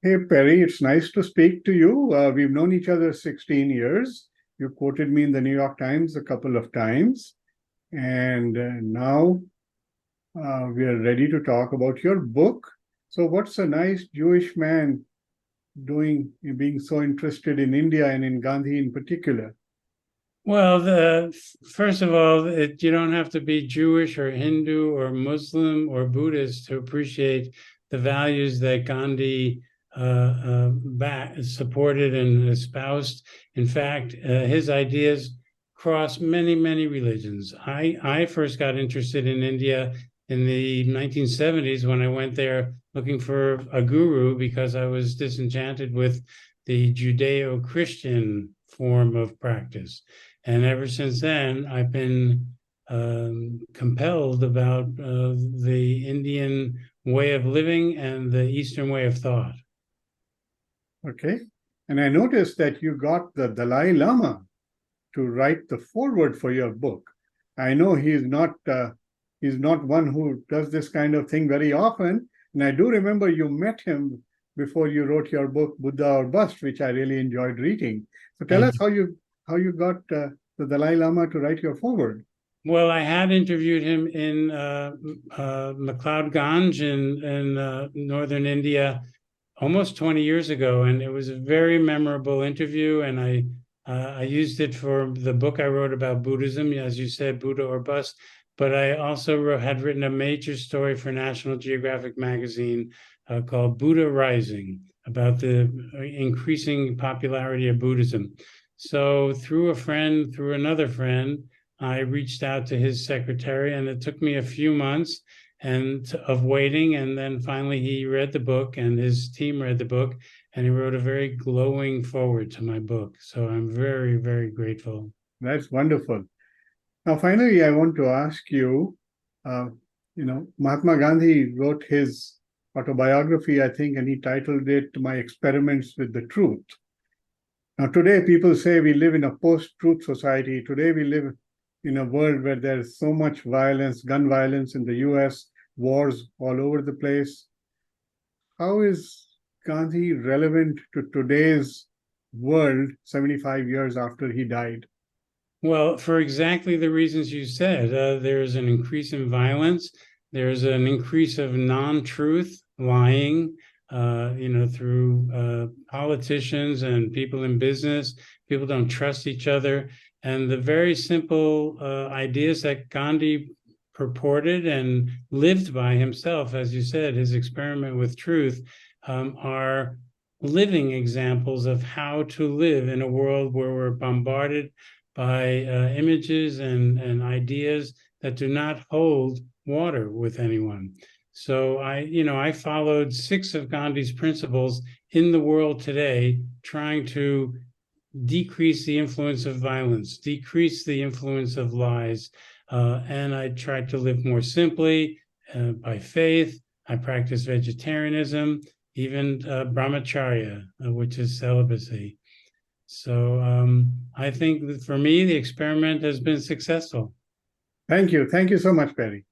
Hey Perry, it's nice to speak to you. We've known each other 16 years. You quoted me in the New York Times a couple of times, and now we are ready to talk about your book. So, what's a nice Jewish man doing, being so interested in India and in Gandhi in particular? Well, first of all, you don't have to be Jewish or Hindu or Muslim or Buddhist to appreciate the values that Gandhi supported and espoused. In fact, his ideas cross many, many religions. I first got interested in India in the 1970s when I went there looking for a guru because I was disenchanted with the Judeo-Christian form of practice. And ever since then, I've been compelled about the Indian way of living and the Eastern way of thought. Okay. And I noticed that you got the Dalai Lama to write the foreword for your book. I know he's not one who does this kind of thing very often, and I do remember you met him before you wrote your book Buddha or Bust, which I really enjoyed reading. So tell Thank us you. how you got the Dalai Lama to write your foreword. Well, I had interviewed him in McLeod in northern India almost 20 years ago, and it was a very memorable interview. And I used it for the book I wrote about Buddhism, as you said, Buddha or Bust. But I also had written a major story for National Geographic magazine called Buddha Rising, about the increasing popularity of Buddhism. So through another friend, I reached out to his secretary, and it took me a few months of waiting, and then finally he read the book, and his team read the book, and he wrote a very glowing foreword to my book. So I'm very, very grateful. That's wonderful. Now, finally, I want to ask you, uh, Mahatma Gandhi wrote his autobiography, I think, and he titled it My Experiments with the Truth. Now, today people say we live in a post-truth society. Today we live in a world where there's so much violence, gun violence in the US, wars all over the place. How is Gandhi relevant to today's world 75 years after he died? Well, for exactly the reasons you said, there's an increase in violence. There's an increase of non-truth, lying, through politicians and people in business. People don't trust each other. And the very simple ideas that Gandhi purported and lived by himself, as you said, his experiment with truth, are living examples of how to live in a world where we're bombarded by images and ideas that do not hold water with anyone. So I followed 6 of Gandhi's principles in the world today, trying to decrease the influence of violence, decrease the influence of lies, and I tried to live more simply by faith. I practice vegetarianism, even brahmacharya, which is celibacy. So I think that for me, the experiment has been successful. Thank you. Thank you so much, Perry.